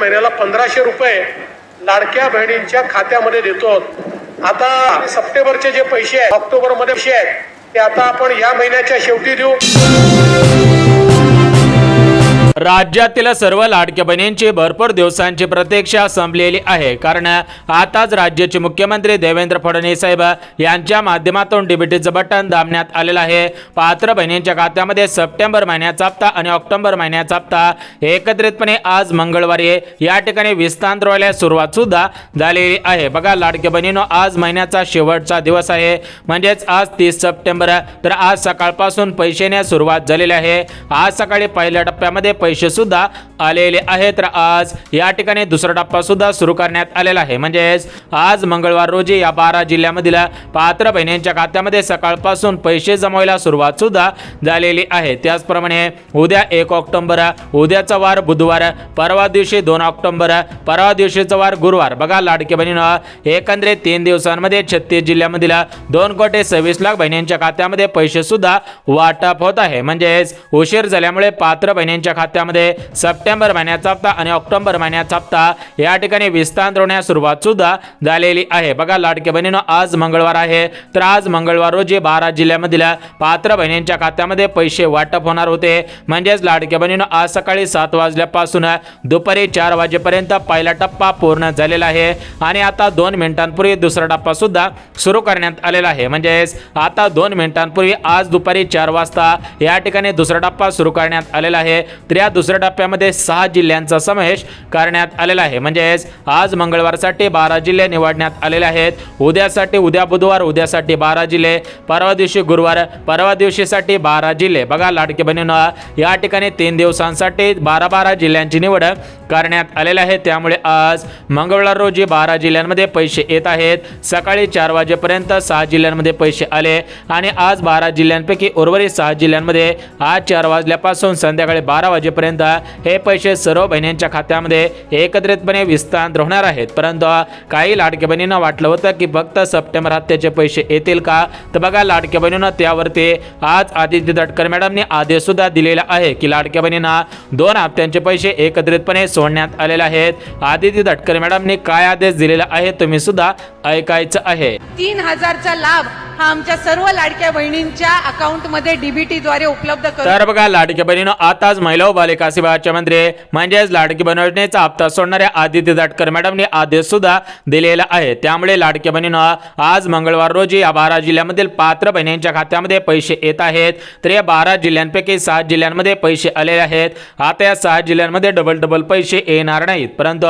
महिन्याला 1500 रुपये लाडक्या बहिणींच्या खात्यामध्ये देतो। आता सप्टेंबरचे जे पैसे आहेत, ऑक्टोबरमध्ये पैसे आहेत, ते आता आपण या महिन्याच्या शेवटी देऊ। राज्यातील सर्व लाडक्या बहिणींची भरपूर दिवसांची प्रतीक्षा संपलेली आहे, कारण आताच राज्याचे मुख्यमंत्री देवेंद्र फडणवीस साहेब यांच्या माध्यमातून डीबीटीचं बटन दाबण्यात आलेलं आहे। पात्र बहिणींच्या खात्यामध्ये सप्टेंबर महिन्याचा हप्ता आणि ऑक्टोबर महिन्याचा हप्ता एकत्रितपणे आज मंगळवारी या ठिकाणी विस्तार सुरुवात सुद्धा झालेली आहे। बघा लाडक्या बहिणींनो, आज महिन्याचा शेवटचा दिवस आहे, म्हणजेच आज 30 सप्टेंबर। तर आज सकाळपासून पैसे येण्यास सुरुवात झालेली आहे। आज सकाळी पहिल्या टप्प्यामध्ये पैसे सुद्धा आलेले आहेत, तर आज या ठिकाणी दुसरा टप्पा सुद्धा सुरू करण्यात आलेला आहे। म्हणजेच आज मंगळवार रोजी या 12 जिल्ह्यामधील पात्र बहिणींच्या खात्यामध्ये सकाळपासून पैसे जमवायला सुरुवात सुद्धा झालेली आहे। त्याचप्रमाणे उद्या 1 ऑक्टोबर, उद्याचा वार बुधवार, परवा दिवशी 2 ऑक्टोबर, परवा दिवशीचा वार गुरुवार। बघा लाडके बहिणींनो, एकंदरीत 3 दिवसांमध्ये 36 जिल्ह्यामधील 2,26,00,000 बहिणींच्या खात्यामध्ये पैसे सुद्धा वाटप होत आहे। म्हणजेच उशीर झाल्यामुळे पात्र बहिणींच्या खात्यामध्ये सप्टेंबर महिन्याचा हप्ता आणि ऑक्टोबर महिन्याचा हप्ता या ठिकाणी विस्तार होण्यास सुरुवात सुद्धा झालेली आहे। बघा लाडके बहिणींनो, आज मंगळवार आहे, तर आज मंगळवार रोजी 12 जिल्ह्यामधील पात्र बहिणींच्या खात्यामध्ये पैसे वाटप होणार होते। म्हणजेच लाडके बहिणींनो, आज सकाळी 7 वाजल्यापासून दुपारी 4 वाजेपर्यंत पहिला टप्पा पूर्ण झालेला आहे आणि आता 2 मिनिटांपूर्वी दुसरा टप्पा सुद्धा सुरू करण्यात आलेला आहे। म्हणजेच आता 2 मिनिटांपूर्वी आज दुपारी 4 वाजता या ठिकाणी दुसरा टप्पा सुरू करण्यात आलेला आहे। तर या दुसऱ्या टप्प्यामध्ये 6 जिल्ह्यांचा समावेश करण्यात आलेला आहे। म्हणजेच आज मंगळवारसाठी 12 जिल्हे निवडण्यात आलेले आहेत। उद्यासाठी उद्या बुधवार, उद्यासाठी 12 जिल्हे, परवा दिवशी गुरुवार, परवा दिवशीसाठी 12 जिल्हे। बघा लाडके बहिणींनो, या ठिकाणी 3 दिवसांसाठी 12 जिल्ह्यांची निवड करण्यात आलेली आहे। त्यामुळे आज मंगळवार रोजी 12 जिल्ह्यांमध्ये पैसे येत आहेत। सकाळी 4 वाजेपर्यंत 6 जिल्ह्यांमध्ये पैसे आले आणि आज 12 जिल्ह्यांपैकी उर्वरित 6 जिल्ह्यांमध्ये आज 4 वाजल्यापासून संध्याकाळी 12 वाजेपर्यंत हे पैसे सर्व बहिणींच्या खात्यामध्ये एकत्रितपणे विस्तार होणार आहेत। परंतु काही लाडक्या बहिणींना वाटलं होतं की फक्त सप्टेंबर हप्त्याचे पैसे येतील का, तर बघा लाडक्या बहिणींना त्यावरती आज आदित्य तटकरे मॅडमने आदेश सुद्धा दिलेला आहे की लाडक्या बहिणींना 2 हप्त्यांचे पैसे एकत्रितपणे सोडण्यात आलेले आहेत। आदित्य तटकरे मॅडमने काय आदेश दिलेला आहे तुम्ही सुद्धा ऐकायचं आहे। 3000चा लाभ हा आमच्या सर्व लाडक्या बहिणींच्या अकाउंटमध्ये डीबीटी द्वारे उपलब्ध करून तर बघा लाडक्या बहिणींनो, आताच महिला व बालिका विभागाचे मंत्री म्हणजेच लाडकी बहीण योजनेचा हप्ता सोडणाऱ्या आदित्य तटकरे मॅडमने आदेश सुद्धा दिलेला आहे। त्यामुळे लाडक्या बहिणींनो, आज मंगळवार रोजी या 12 जिल्ह्यामधील पात्र बहिणींच्या खात्यामध्ये पैसे येत आहेत। तर या 12 जिल्ह्यांपैकी 6 जिल्ह्यांमध्ये पैसे आलेले आहेत। आता या 6 जिल्ह्यांमध्ये डबल पैसे येणार नाहीत, परंतु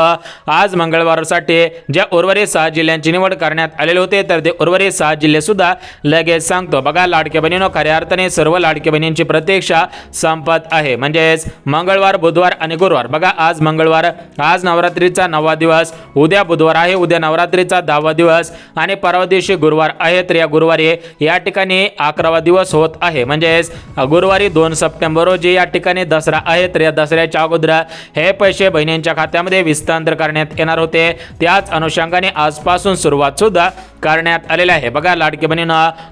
आज मंगळवारसाठी ज्या उर्वरित 6 जिल्ह्यांची निवड करण्यात आलेले होते, तर ते उर्वरित 6 जिल्हे सुद्धा लगेच सांगतो। बघा लाडक्या बहिणींनो, खऱ्या अर्थाने सर्व लाडक्या बहिणींची प्रतीक्षा संपत आहे। म्हणजेच मंगळवार, बुधवार आणि गुरुवार। बघा आज मंगळवार, आज नवरात्रीचा 9वा दिवस, उद्या बुधवार आहे, उद्या नवरात्रीचा 10वा दिवस आणि परवा दिवशी गुरुवार आहे। तर या गुरुवारी या ठिकाणी 11वा दिवस होत आहे। म्हणजेच गुरुवारी 2 सप्टेंबर रोजी या ठिकाणी दसरा आहे। तर या दसऱ्याच्या अगोदर हे पैसे बहिणींच्या खात्यामध्ये विस्तार करण्यात येणार होते। त्याच अनुषंगाने आजपासून सुरुवात सुद्धा करण्यात आलेला आहे। बघा लाडके बहिणींनो,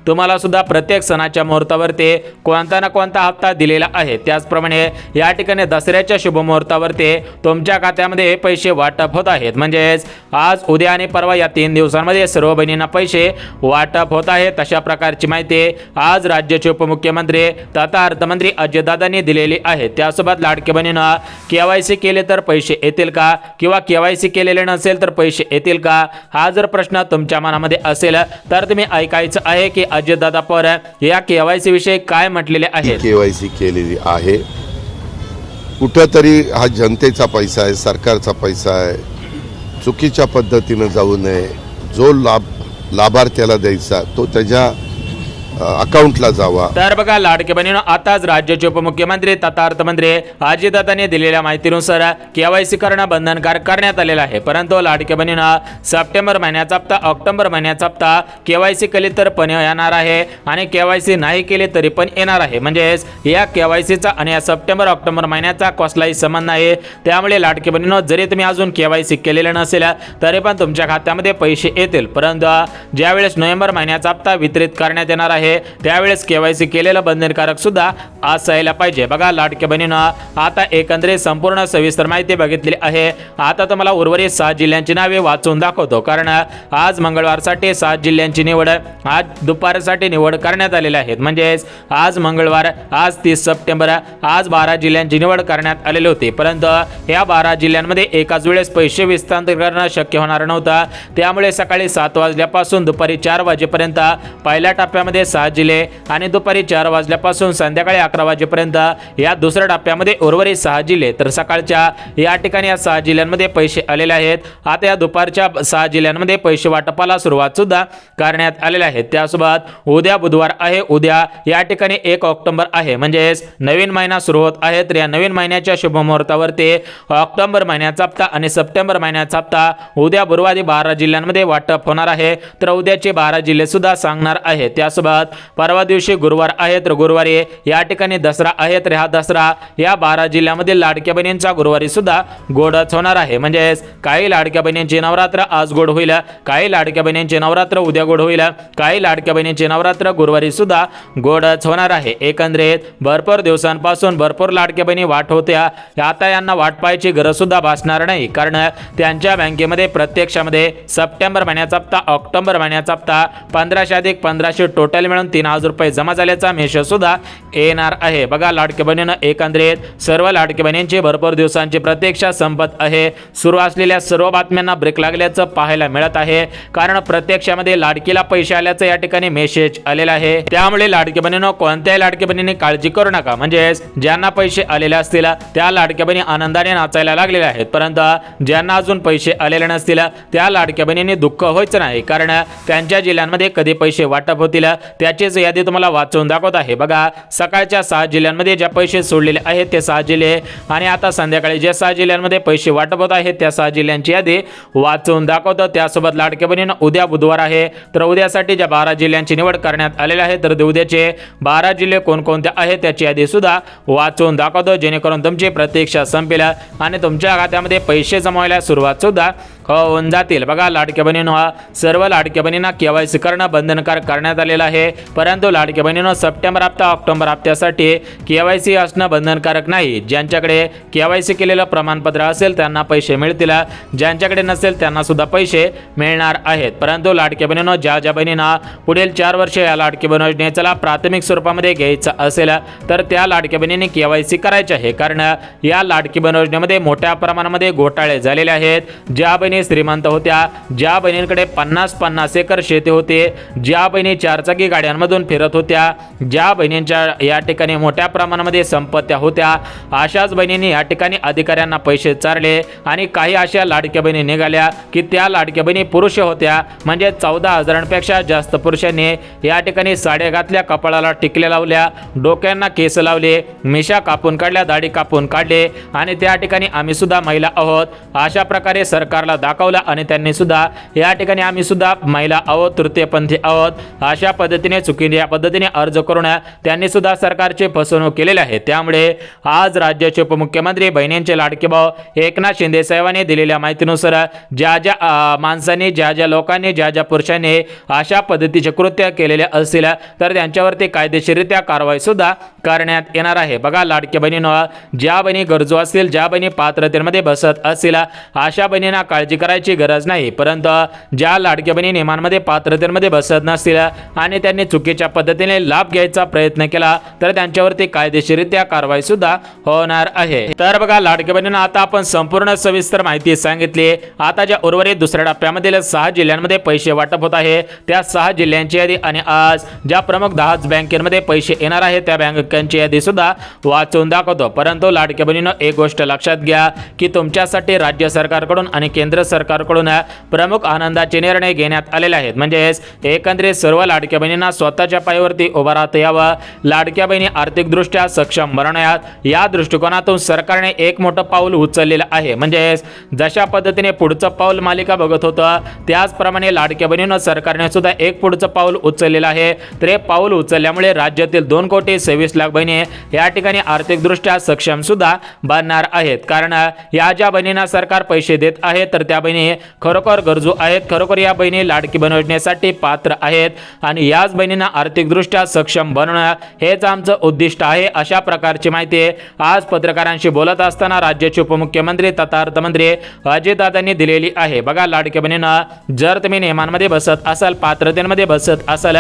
तुम्हाला सुद्धा प्रत्येक सणाच्या मुहूर्तावरती कोणता ना कोणता हप्ता दिलेला आहे। त्याचप्रमाणे या ठिकाणी दसऱ्याच्या शुभ मुहूर्तावरती तुमच्या खात्यामध्ये हे पैसे वाटप होत आहेत। म्हणजेच आज, उद्या आणि परवा या 3 दिवसांमध्ये सर्व बहिणींना पैसे वाटप होत आहेत। तशा प्रकारची माहिती आज राज्याचे उपमुख्यमंत्री तथा अर्थमंत्री अजितदादांनी दिलेली आहे। त्यासोबत लाडके बहिणींनो, केवायसी केले तर पैसे येतील का, किंवा केवायसी केलेले नसेल तर पैसे येतील का, हा जर प्रश्न तुमच्या मनामध्ये असेल तर तुम्ही ऐकायचं आहे की अजितदादा पवार या केवायसी विषयी काय म्हटलेले आहे। केवायसी केलेली आहे। कुठेतरी हा जनतेचा पैसा आहे, सरकारचा पैसा आहे, चुकीच्या पद्धतीने जाऊ नये। जो लाभार्थ्याला द्यायचा तो त्याच्या अकाउंटला जावा। तर बघा लाडके बहिणींनो, आताच राज्याचे उपमुख्यमंत्री तथा अर्थमंत्री अजितदादांनी दिलेल्या माहितीनुसार केवायसी करणं बंधनकारक करण्यात आलेलं आहे। परंतु लाडके बहिणींनो, सप्टेंबर महिन्याचा हप्ता, ऑक्टोबर महिन्याचा हप्ता केवायसी केली तर पण येणार आहे आणि केवायसी नाही केली तरी पण येणार आहे। म्हणजेच या केवायसीचा आणि या सप्टेंबर ऑक्टोबर महिन्याचा कसलाही संबंध नाही। त्यामुळे लाडके बहिणींनो, जरी तुम्ही अजून केवायसी केलेले नसेल तरी पण तुमच्या खात्यामध्ये पैसे येतील। परंतु ज्यावेळेस नोव्हेंबर महिन्याचा हप्ता वितरित करण्यात येणार आहे आहे त्यावेळेस केवायसी केलेलं बंधनकारक सुद्धा असायला पाहिजे। बघा लाडक्या बहिणींनो आता एकंदरीत संपूर्ण सविस्तर माहिती बघितली आहे। आता तुम्हाला उर्वरित 6 जिल्ह्यांची नावे वाचून दाखवतो, कारण आज मंगळवारसाठी 7 जिल्ह्यांची निवड आज दुपारसाठी निवड करण्यात आलेली आहे। म्हणजेच आज मंगळवार, आज 30 सप्टेंबर, आज 12 जिल्ह्यांची निवड करण्यात आलेली होती, परंतु या 12 जिल्ह्यांमध्ये एकाच वेळेस पैसे हस्तांतरित करणं शक्य होणार नव्हतं। त्यामुळे सकाळी 7 वाजल्यापासून दुपारी 4 वाजेपर्यंत पहिल्या टप्प्यामध्ये 6 जिल्हे आणि दुपारी 4 वाजल्यापासून संध्याकाळी 11 वाजेपर्यंत या दुसऱ्या टप्प्यामध्ये उर्वरित 6 जिल्हे, तर सकाळच्या या ठिकाणी या 6 जिल्ह्यांमध्ये पैसे आलेले आहेत। आता या दुपारच्या 6 जिल्ह्यांमध्ये पैसे वाटपाला सुरुवात सुद्धा करण्यात आलेली आहे। त्यासोबत उद्या बुधवार आहे, उद्या या ठिकाणी 1 ऑक्टोबर आहे, म्हणजेच नवीन महिना सुरू होत आहे। तर या नवीन महिन्याच्या शुभमुहूर्तावरती ऑक्टोबर महिन्याचा हप्ता आणि सप्टेंबर महिन्याचा हप्ता उद्या गुरुवारी 12 जिल्ह्यांमध्ये वाटप होणार आहे। तर उद्याचे 12 जिल्हे सुद्धा सांगणार आहे। त्यासोबत परवा दिवशी गुरुवार आहे, तर गुरुवारी या ठिकाणी दसरा आहे, तर हा दसरा या 12 जिल्ह्यामध्ये लाडक्या बहिणींचा गुरुवारी सुद्धा गोडच होणार आहे। म्हणजेच काही लाडक्या बहिणींचे नवरात्र आज गोड होईल, काही लाडक्या बहिणींचे नवरात्र उद्या गोड होईल, काही लाडक्या बहिणींचे नवरात्र गुरुवारी सुद्धा गोडच होणार आहे। एकंदरीत भरपूर दिवसांपासून भरपूर लाडक्या बहिणी वाट होत्या, आता यांना वाट पाहायची गरज सुद्धा भासणार नाही, कारण त्यांच्या बँकेमध्ये प्रत्यक्षामध्ये सप्टेंबर महिन्याचा हप्ता, ऑक्टोबर महिन्याचा हप्ता 1500 अधिक 1500 टोटल मिळून 3000 रुपये जमा झाल्याचा मेसेज सुद्धा येणार आहे। बघा लाडक्या बहिणींना एकंदरीत सर्व लाडक्या बहिणींची भरपूर दिवसांची प्रतीक्षा संपत आहे। सुरू असलेल्या सर्व बातम्यांना ब्रेक लागल्याचं पाहायला मिळत आहे, कारण प्रत्यक्षामध्ये लाडकीला पैसे आल्याचं या ठिकाणी मेसेज आलेला आहे। त्यामुळे लाडक्या बहिणींनो कोणत्याही लाडक्या बहिणींनी काळजी करू नका, म्हणजे ज्यांना पैसे आलेले असतील त्या लाडक्या बहिणी आनंदाने नाचायला लागलेल्या आहेत, परंतु ज्यांना अजून पैसे आलेले नसतील त्या लाडक्या बहिणींनी दुःख व्हायचं नाही, कारण त्यांच्या जिल्ह्यांमध्ये कधी पैसे वाटप होतील त्याचीच यादी तुम्हाला वाचवून दाखवत आहे। बघा सकाळच्या 6 जिल्ह्यांमध्ये ज्या पैसे सोडलेले आहेत ते 6 जिल्हे आणि आता संध्याकाळी जे 6 जिल्ह्यांमध्ये पैसे वाटप होत आहेत त्या 6 जिल्ह्यांची यादी वाचवून दाखवतो। त्यासोबत लाडक्या बहिणींना उद्या बुधवार आहे, तर उद्यासाठी ज्या 12 जिल्ह्यांची निवड करण्यात आलेली आहे, तर उद्याचे 12 जिल्हे कोणकोणते आहेत त्याची यादी सुद्धा वाचवून दाखवतो, जेणेकरून तुमची प्रतीक्षा संपेल आणि तुमच्या खात्यामध्ये पैसे जमवायला सुरुवात सुद्धा होऊन जातील। बघा लाडक्या बहिणींनो सर्व लाडक्या बहिणींना केवायसी करणं बंधनकारक करण्यात आलेलं आहे, परंतु लाडक्या बहिणींनो सप्टेंबर हप्ता ऑक्टोबर हप्त्यासाठी केवायसी असणं बंधनकारक नाही। ज्यांच्याकडे केवायसी केलेलं प्रमाणपत्र असेल त्यांना पैसे मिळतील, ज्यांच्याकडे नसेल त्यांना सुद्धा पैसे मिळणार आहेत। परंतु लाडक्या बहिणींनो ज्या बहिणींना पुढील 4 वर्ष या लाडकी बहीण योजनेचा प्राथमिक स्वरूपामध्ये घ्यायचा असेल तर त्या लाडक्या बहिणींनी केवायसी करायची आहे, कारण या लाडकी बहीण योजनेमध्ये मोठ्या प्रमाणामध्ये घोटाळे झालेले आहेत। ज्या बहिणी श्रीमंत होत्या, ज्या बहिणींकडे 50-50 एकर शेती होते, ज्या बहिणी 4 चाकी गाड्यांमधून फिरत होत्या, ज्या बहिणींच्या या ठिकाणी मोठ्या प्रमाणामध्ये संपत्त्या होत्या, अशाच बहिणींनी या ठिकाणी अधिकाऱ्यांना पैसे चारले आणि काही अशा लाडक्या बहिणी निघाल्या की त्या लाडक्या बहिणी पुरुष होत्या, म्हणजे 14,000पेक्षा जास्त पुरुषांनी या ठिकाणी साड्या घातल्या, कपाळाला टिकल्या लावल्या, डोक्यांना केस लावले, मिशा कापून काढल्या, दाढी कापून काढले आणि त्या ठिकाणी आम्ही सुद्धा महिला आहोत अशा प्रकारे सरकारला दाखवलं आणि त्यांनी सुद्धा या ठिकाणी आम्ही सुद्धा महिला आहोत, तृतीयपंथी आहोत अशा पद्धतीने चुकीच्या पद्धतीने अर्ज करून त्यांनी सुद्धा सरकारची फसवणूक केलेली आहे। त्यामुळे आज राज्याचे उपमुख्यमंत्री बहिणींचे लाडके भाऊ एकनाथ शिंदे साहेबांनी दिलेल्या माहितीनुसार ज्या माणसांनी ज्या लोकांनी ज्या पुरुषांनी अशा पद्धतीचे कृत्य केलेले असतील तर त्यांच्यावरती कायदेशीररित्या कारवाई सुद्धा करण्यात येणार आहे। बघा लाडक्या बहिणींनो ज्या बहिणी गरजू असतील, ज्या बहिणी पात्रतेमध्ये बसत असतील अशा बहिणींना काळजी करायची गरज नाही, परंतु ज्या लाडक्या बहिणी नियमांमध्ये पात्रतेमध्ये बसत नसतील आणि त्यांनी चुकीच्या पद्धतीने लाभ घ्यायचा प्रयत्न केला तर त्यांच्यावरती कायदेशीररित्या कारवाई सुद्धा होणार आहे। तर बघा लाडक्या बहिणींना आता आपण संपूर्ण सविस्तर माहिती सांगितली। आता ज्या उर्वरित दुसऱ्या टप्प्यामधील 6 जिल्ह्यांमध्ये पैसे वाटप होत आहे त्या 6 जिल्ह्यांची यादी आणि आज ज्या प्रमुख 10 बँकेमध्ये पैसे येणार आहेत त्या बँकांची यादी सुद्धा वाचून दाखवतो। परंतु लाडक्या बहिणींनो एक गोष्ट लक्षात घ्या की तुमच्यासाठी राज्य सरकारकडून आणि केंद्र सरकारकडून प्रमुख आनंदाचे निर्णय घेण्यात आलेले आहेत, म्हणजेच एकंदरीत सर्व लाडक्या बहिणींना स्वतःच्या पायावरती उभा राहता यावं, लाडक्या बहिणी आर्थिकदृष्ट्या सक्षम बनवण्यात या दृष्टिकोनातून सरकारने एक मोठं पाऊल उचललेलं आहे। म्हणजेच जशा पद्धतीने पुढचं पाऊल मालिका बघत होतं त्याचप्रमाणे लाडक्या बहिणींना सरकारने सुद्धा एक पुढचं पाऊल उचललेलं आहे। तर हे पाऊल उचलल्यामुळे राज्यातील 2,26,00,000 बहिणी या ठिकाणी आर्थिकदृष्ट्या सक्षम सुद्धा बनणार आहेत, कारण या ज्या बहिणींना सरकार पैसे देत आहे तर त्या त्या बहिणी खरोखर गरजू आहेत, खरोखर या बहिणी लाडकी बहीण योजनेसाठी पात्र आहेत आणि याच बहिणींना आर्थिकदृष्ट्या सक्षम बनवणं हेच आमचं उद्दिष्ट आहे, अशा प्रकारची माहिती आज पत्रकारांशी बोलत असताना राज्याचे उपमुख्यमंत्री तथा अर्थमंत्री अजितदादांनी दिलेली आहे। बघा, लाडक्या बहिणींना जर तुम्ही नियमांमध्ये बसत असाल, पात्रतेमध्ये बसत असाल,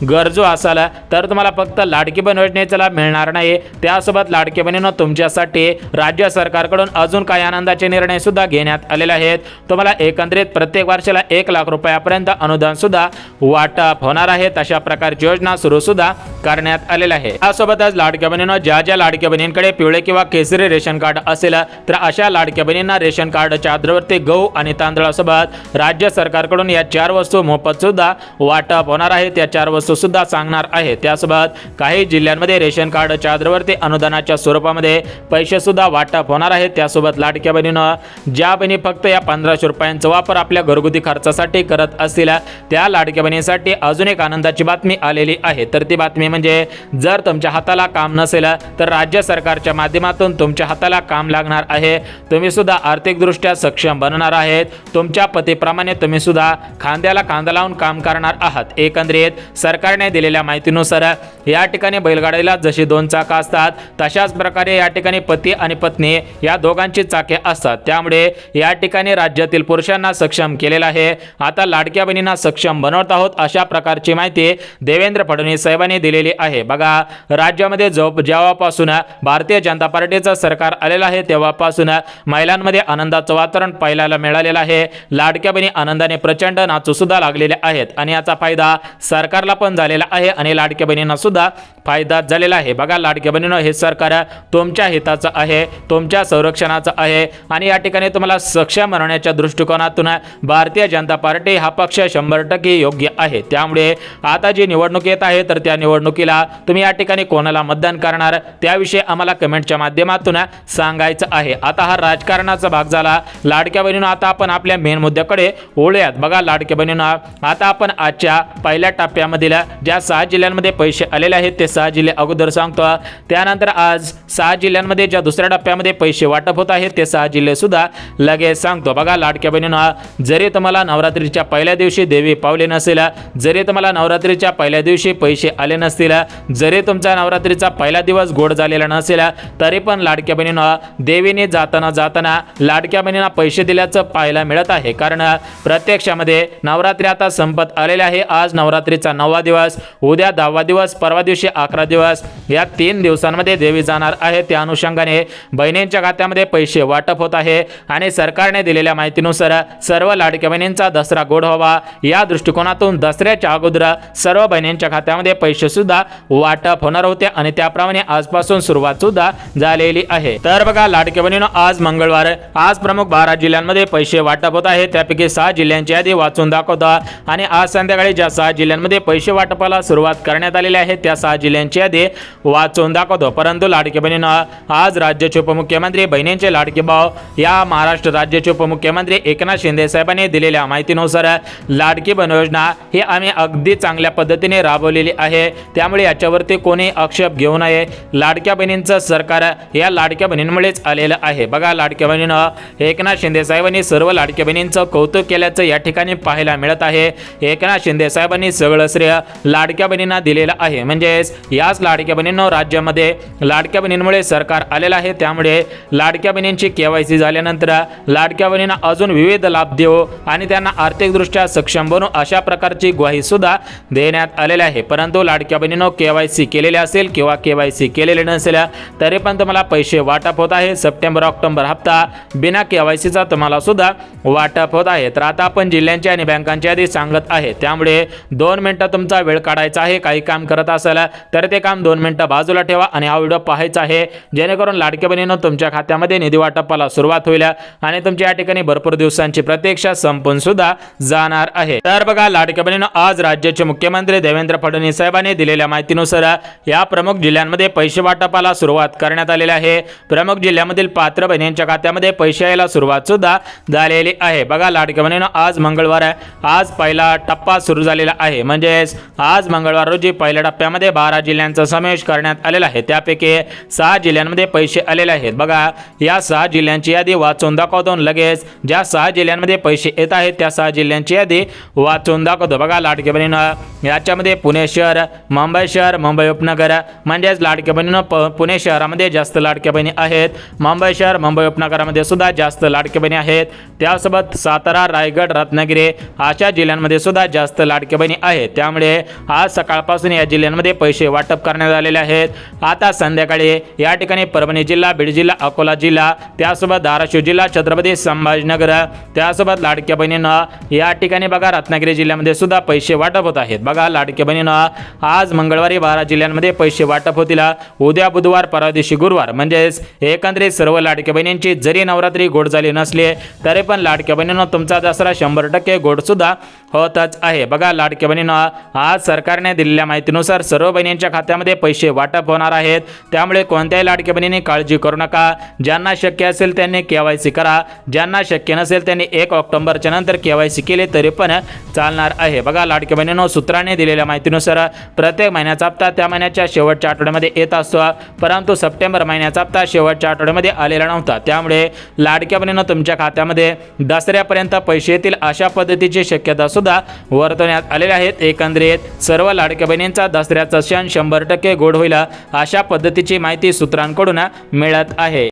गरजू असाल तर तुम्हाला फक्त लाडकी बहीण योजनेचा लाभ मिळणार नाही, त्यासोबत लाडकी बहिणींना तुमच्यासाठी राज्य सरकारकडून अजून काही आनंदाचे निर्णय सुद्धा घेण्यात आलेले आहेत। तुम्हाला एकंदरीत प्रत्येक वर्षाला 1 लाख रुपयापर्यंत अनुदान सुद्धा वाटप होणार आहे, अशा प्रकारची योजना सुरू सुद्धा करण्यात आलेली आहे। यासोबतच लाडक्या बहिणींना ज्या लाडक्या बहिणींकडे पिवळे किंवा केसरी रेशन कार्ड असेल तर अशा लाडक्या बहिणींना रेशन कार्डच्या आधारावरती गहू आणि तांदळासोबत राज्य सरकारकडून या 4 वस्तू मोफत सुद्धा वाटप होणार आहे। त्या 4 वस्तू सुद्धा सांगणार आहे। त्यासोबत काही जिल्ह्यांमध्ये रेशन कार्डच्या आधारावरती अनुदानाच्या स्वरूपामध्ये पैसे सुद्धा वाटप होणार आहे। त्यासोबत लाडक्या बहिणींना ज्या बहिणी फक्त या 1500 रुपयांचा वापर आपल्या घरगुती खर्चासाठी करत असतील त्या लाडक्या बहिणीसाठी अजून एक आनंदाची बातमी आलेली आहे। तर ती बातमी म्हणजे जर तुमच्या हाताला काम नसेल तर राज्य सरकारच्या माध्यमातून तुमच्या हाताला काम लागणार आहे, तुम्ही सुद्धा आर्थिकदृष्ट्या सक्षम बनणार आहेत, तुमच्या पतीप्रमाणे तुम्ही सुद्धा खांद्याला खांदा लावून काम करणार आहात। एकंदरीत सरकारने दिलेल्या माहितीनुसार या ठिकाणी बैलगाडीला जशी 2 चाकं असतात तशाच प्रकारे या ठिकाणी पती आणि पत्नी या दोघांची चाके असतात, त्यामुळे या ठिकाणी राज्यातील पुरुषांना सक्षम केलेलं आहे। आता लाडक्या बहिणींना सक्षम बनवत आहोत, अशा प्रकारची माहिती देवेंद्र फडणवीस साहेबांनी दिलेली आहे। बघा, राज्यामध्ये जेव्हापासून भारतीय जनता पार्टीचं सरकार आलेलं आहे तेव्हापासून महिलांमध्ये आनंदाचं वातावरण पाहायला मिळालेलं आहे। लाडक्या बहिणी आनंदाने प्रचंड नाचू सुद्धा लागलेले आहेत आणि याचा फायदा सरकारला पण झालेला आहे आणि लाडक्या बहिणींना सुद्धा फायदा झालेला आहे। बघा, लाडक्या बहिणींनो, हे सरकार तुमच्या हिताचं आहे, तुमच्या संरक्षणाचं आहे आणि या ठिकाणी तुम्हाला सक्षम बनवण्याच्या दृष्टिकोनातून भारतीय जनता पार्टी हा पक्ष 100% योग्य आहे। त्यामुळे आता जी निवडणूक येत आहे तर त्या निवडणुकीला तुम्ही या ठिकाणी कोणाला मतदान करणार त्याविषयी आम्हाला कमेंटच्या माध्यमातून सांगायचं आहे। आता हा राजकारणाचा भाग झाला। लाडक्या बहिणींनो, आता आपण आपल्या मेन मुद्द्याकडे वळूयात। बघा, लाडक्या बहिणींनो, आता आपण आजच्या पहिल्या टप्प्यामधील ज्या 6 जिल्ह्यांमध्ये पैसे आलेले आहेत ते 6 जिल्हे अगोदर सांगतो, त्यानंतर आज 6 जिल्ह्यांमध्ये ज्या दुसऱ्या टप्प्यामध्ये पैसे वाटप होत आहेत ते 6 जिल्हे सुद्धा लगेच सांगतो। बघा, लाडक्या बहिणींनो, जरी तुम्हाला नवरात्रीच्या पहिल्या दिवशी देवी पावले नसेल, जरी तुम्हाला नवरात्रीच्या पहिल्या दिवशी पैसे आले नसतील, जरी तुमचा नवरात्रीचा पहिला दिवस गोड झालेला नसेल, तरी पण लाडक्या बहिणींनो, देवीने जाताना लाडक्या बहिणींना पैसे दिल्याचं पाहायला मिळत आहे। कारण प्रत्यक्षामध्ये नवरात्री आता संपत आलेले आहे। आज नवरात्रीचा 9वा दिवस, उद्या 10वा दिवस, परवा दिवशी 11 दिवस, या 3 दिवसांमध्ये देवी जाणार आहे। त्या अनुषंगाने बहिणींच्या खात्यामध्ये पैसे वाटप होत आहे आणि सरकारने दिलेल्या माहितीनुसार सर्व लाडक्या बहिणींचा दसरा गोड व्हावा या दृष्टिकोनातून दसऱ्याच्या अगोदर सर्व बहिणींच्या खात्यामध्ये पैसे सुद्धा वाटप होणार होते आणि त्याप्रमाणे आजपासून सुरुवात सुद्धा झालेली आहे। तर बघा, लाडक्या बहिणींनो, आज मंगळवार, आज प्रमुख 12 जिल्ह्यांमध्ये पैसे वाटप होत आहे, त्यापैकी 6 जिल्ह्यांची यादी वाचून दाखवतो आणि आज संध्याकाळी ज्या 6 जिल्ह्यांमध्ये पैसे वाटपाला सुरुवात करण्यात आलेली आहे त्या 6 जिल्ह्यांची यादी वाचून दाखवतो। परंतु लाडकी बहिणींनो, आज राज्याचे उपमुख्यमंत्री बहिणींचे लाडके भाऊ या महाराष्ट्र राज्याचे उपमुख्यमंत्री एकनाथ शिंदे साहेबांनी दिलेल्या माहितीनुसार लाडकी बहीण योजना ही आम्ही अगदी चांगल्या पद्धतीने राबवलेली आहे, त्यामुळे याच्यावरती कोणी आक्षेप घेऊ नये। लाडक्या बहिणींचं सरकार या लाडक्या बहिणींमुळेच आलेलं आहे। बघा, लाडक्या बहिणींनो, एकनाथ शिंदे साहेबांनी सर्व लाडक्या बहिणींचं कौतुक केल्याचं या ठिकाणी पाहायला मिळत आहे। एकनाथ शिंदे साहेबांनी सगळं श्रेय लाडक्या बहिणींना दिलेलं आहे, म्हणजेच याच लाडक्या बहिणींनो, राज्यामध्ये लाडक्या बहिणींमुळे सरकार आलेलं आहे, त्यामुळे लाडक्या बहिणींची KYC झाल्यानंतर लाडक्या बहिणींना अजून विविध लाभ देऊ आणि त्यांना आर्थिकदृष्ट्या सक्षम बनवू अशा प्रकारची ग्वाही सुद्धा देण्यात आलेली आहे। परंतु लाडक्या बहिणींनो, KYC केलेले असेल किंवा KYC केलेले नसेल तरी पण तुम्हाला पैसे वाटप होत आहे। सप्टेंबर ऑक्टोबर हप्ता बिना KYCचा तुम्हाला सुद्धा वाटप होत आहे। तर आता आपण जिल्ह्यांची आणि बँकांची यादी सांगत आहे, त्यामुळे 2 मिनिटं तुमचा वेळ काढायचा आहे। काही काम करत असाल तर ते काम 2 मिनिटं बाजूला ठेवा आणि हा व्हिडिओ पाहायचा आहे, जेणेकरून लाडक्या बहिणींनो तुमच्या खात्यामध्ये निधी वाटपाला सुरुवात होईल आणि तुमच्या या ठिकाणी भरपूर दिवसांची प्रतीक्षा संपून सुद्धा जाणार आहे। तर बघा, लाडक्या बहिणींनो, आज राज्याचे मुख्यमंत्री देवेंद्र फडणवीस साहेबांनी दिलेल्या माहितीनुसार या प्रमुख जिल्ह्यांमध्ये पैसे वाटपाला सुरुवात करण्यात आलेली आहे। प्रमुख जिल्ह्यामधील पात्र बहिणींच्या खात्यामध्ये पैसे यायला सुरुवात सुद्धा झालेली आहे। बघा, लाडक्या बहिणींनो, आज मंगळवार आहे, आज पहिला टप्पा सुरू झालेला आहे, म्हणजेच आज मंगळवार रोजी पहिल्या टप्प्यामध्ये 12 जिल्ह्यांचा समावेश करण्यात आलेला आहे, त्यापैकी 6 जिल्ह्यांमध्ये पैसे आलेले आहेत। बघा, या 6 जिल्ह्यांची यादी वाचून दाखवतो लगेच ज्या 6 जिल्ह्यांमध्ये पैसे येत आहेत त्या 6 जिल्ह्यांची यादी वाचून दाखवतो. बघा लाडक्या बहिणींनो, याच्यामध्ये पुणे शहर, मुंबई शहर, मुंबई उपनगर म्हणजेच लाडक्या बहिणींनो पुणे शहरामध्ये जास्त लाडक्या बहिणी आहेत. मुंबई शहर, मुंबई उपनगरामध्ये सुद्धा जास्त लाडक्या बहिणी आहेत. त्यासोबत सातारा, रायगड, रत्नागिरी अशा जिल्ह्यांमध्ये सुद्धा जास्त लाडक्या बहिणी आहेत. त्यामुळे आज सकाळपासून या जिल्ह्यांमध्ये पैसे वाटप करण्यात आलेले आहेत. आता संध्याकाळी या ठिकाणी परभणी जिल्हा, बीड जिल्हा, अकोला जिल्हा, त्यासोबत धाराशिव जिल्हा, छत्रपती संभाजीनगर, त्यासोबत लाडक्या बहिणींना या ठिकाणी बघा रत्नागिरी जिल्ह्यामध्ये सुद्धा पैसे वाटप होत आहेत. बघा लाडक्या बहिणींना आज मंगळवारी 12 जिल्ह्यांमध्ये पैसे वाटप होतील. उद्या बुधवार, परवा दिवशी गुरुवार, म्हणजेच एकंदरीत सर्व लाडक्या बहिणींची जरी नवरात्री गोड झाली नसली तरी पण लाडक्या बहिणींना तुमचा दसरा 100% गोड सुद्धा होतच आहे. बघा लाडक्या बहिणींना आज सरकारने दिलेल्या माहितीनुसार सर्व बहिणींच्या खात्यामध्ये पैसे वाटप होणार आहेत. त्यामुळे कोणत्याही लाडक्या बहिणींनी काळजी करू नका. ज्यांना शक्य असेल त्यांनी KYC करा. ज्यांना शक्य नसेल त्यांनी 1 ऑक्टोबरच्या नंतर KYC केले तरी पण चालणार आहे. बघा लाडक्या बहिणींनो, सूत्रांनी दिलेल्या माहितीनुसार प्रत्येक महिन्याचा हप्ता त्या महिन्याच्या शेवटच्या आठवड्यामध्ये येत असतो, परंतु सप्टेंबर महिन्याचा हप्ता शेवटच्या आठवड्यामध्ये आलेला नव्हता. त्यामुळे लाडक्या बहिणींनो तुमच्या खात्यामध्ये दसऱ्यापर्यंत पैसे येतील अशा पद्धतीची शक्यता सुद्धा वर्तवण्यात आलेल्या आहेत. एकंदरीत सर्व लाडक्या बहिणींचा दसऱ्याचा सण 100% गोड होईल अशा पद्धतीची माहिती सूत्रांकडून मिळत आहे.